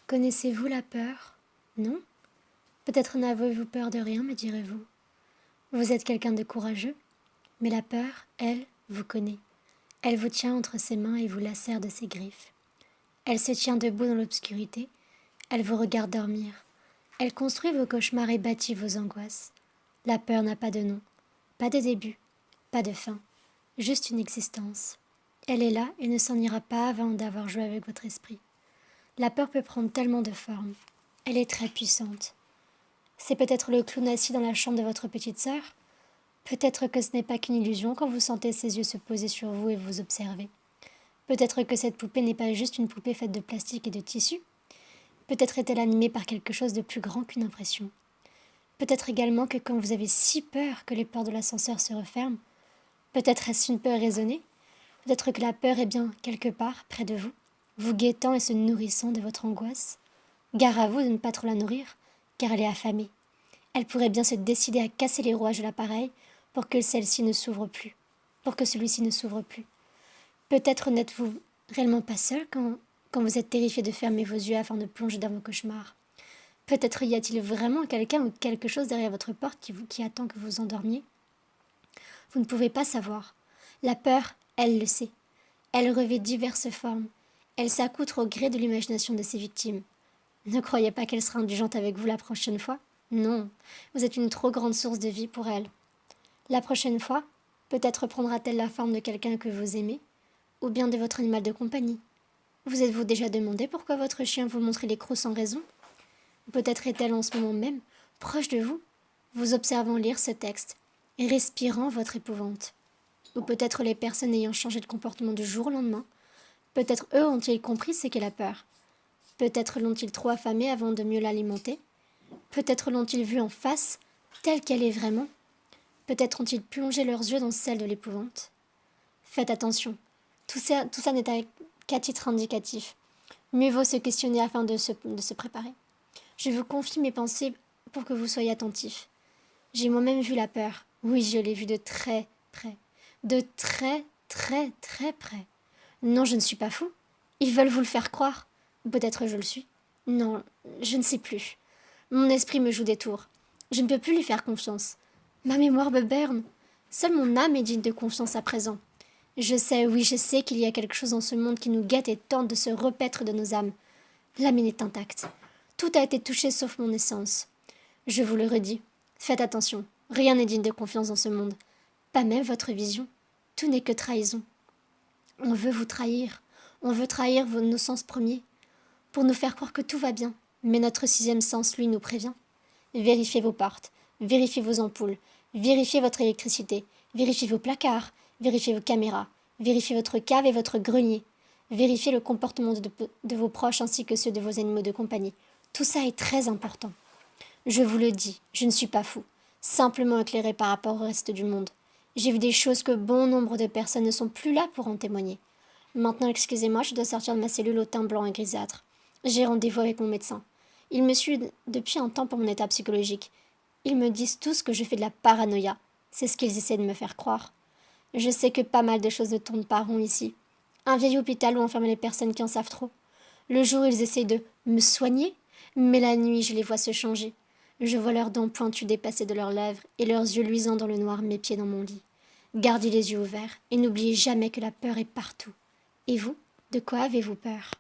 Connaissez-vous la peur? Non? Peut-être n'avez-vous peur de rien, me direz-vous. Vous êtes quelqu'un de courageux, mais la peur, elle, vous connaît. Elle vous tient entre ses mains et vous lacère de ses griffes. Elle se tient debout dans l'obscurité, elle vous regarde dormir. Elle construit vos cauchemars et bâtit vos angoisses. La peur n'a pas de nom, pas de début, pas de fin, juste une existence. Elle est là et ne s'en ira pas avant d'avoir joué avec votre esprit. La peur peut prendre tellement de formes. Elle est très puissante. C'est peut-être le clown assis dans la chambre de votre petite sœur. Peut-être que ce n'est pas qu'une illusion quand vous sentez ses yeux se poser sur vous et vous observer. Peut-être que cette poupée n'est pas juste une poupée faite de plastique et de tissu. Peut-être est-elle animée par quelque chose de plus grand qu'une impression. Peut-être également que quand vous avez si peur que les portes de l'ascenseur se referment, peut-être est-ce une peur raisonnée. Peut-être que la peur est bien quelque part, près de vous, vous guettant et se nourrissant de votre angoisse. Gare à vous de ne pas trop la nourrir, car elle est affamée. Elle pourrait bien se décider à casser les rouages de l'appareil pour que celle-ci ne s'ouvre plus, pour que celui-ci ne s'ouvre plus. Peut-être n'êtes-vous réellement pas seul quand vous êtes terrifié de fermer vos yeux afin de plonger dans vos cauchemars. Peut-être y a-t-il vraiment quelqu'un ou quelque chose derrière votre porte qui attend que vous endormiez. Vous ne pouvez pas savoir. La peur, elle le sait. Elle revêt diverses formes. Elle s'accoutre au gré de l'imagination de ses victimes. Ne croyez pas qu'elle sera indulgente avec vous la prochaine fois. Non, vous êtes une trop grande source de vie pour elle. La prochaine fois, peut-être prendra-t-elle la forme de quelqu'un que vous aimez, ou bien de votre animal de compagnie. Vous êtes-vous déjà demandé pourquoi votre chien vous montrait les crocs sans raison? Peut-être est-elle en ce moment même, proche de vous, vous observant lire ce texte, et respirant votre épouvante. Ou peut-être les personnes ayant changé de comportement du jour au lendemain. Peut-être eux ont-ils compris ce qu'est la peur. Peut-être l'ont-ils trop affamée avant de mieux l'alimenter. Peut-être l'ont-ils vue en face, telle qu'elle est vraiment. Peut-être ont-ils plongé leurs yeux dans celle de l'épouvante. Faites attention, tout ça n'est qu'à titre indicatif. Mieux vaut se questionner afin de se préparer. Je vous confie mes pensées pour que vous soyez attentifs. J'ai moi-même vu la peur. Oui, je l'ai vue de très près. De très, très, très près. Non, je ne suis pas fou. Ils veulent vous le faire croire. Peut-être je le suis. Non, je ne sais plus. Mon esprit me joue des tours. Je ne peux plus lui faire confiance. Ma mémoire me berne. Seule mon âme est digne de confiance à présent. Je sais, oui, je sais qu'il y a quelque chose dans ce monde qui nous guette et tente de se repaître de nos âmes. La mienne est intacte. Tout a été touché sauf mon essence. Je vous le redis. Faites attention. Rien n'est digne de confiance dans ce monde. Pas même votre vision. Tout n'est que trahison. On veut vous trahir. On veut trahir nos sens premiers. Pour nous faire croire que tout va bien. Mais notre sixième sens, lui, nous prévient. Vérifiez vos portes. Vérifiez vos ampoules. Vérifiez votre électricité. Vérifiez vos placards. Vérifiez vos caméras. Vérifiez votre cave et votre grenier. Vérifiez le comportement de vos proches ainsi que ceux de vos animaux de compagnie. Tout ça est très important. Je vous le dis, je ne suis pas fou. Simplement éclairé par rapport au reste du monde. J'ai vu des choses que bon nombre de personnes ne sont plus là pour en témoigner. Maintenant, excusez-moi, je dois sortir de ma cellule au teint blanc et grisâtre. J'ai rendez-vous avec mon médecin. Il me suit depuis un temps pour mon état psychologique. Ils me disent tous que je fais de la paranoïa. C'est ce qu'ils essaient de me faire croire. Je sais que pas mal de choses ne tournent pas rond ici. Un vieil hôpital où enfermer les personnes qui en savent trop. Le jour, ils essayent de me soigner, mais la nuit, je les vois se changer. Je vois leurs dents pointues dépasser de leurs lèvres et leurs yeux luisants dans le noir m'épier dans mon lit. Gardez les yeux ouverts et n'oubliez jamais que la peur est partout. Et vous, de quoi avez-vous peur ?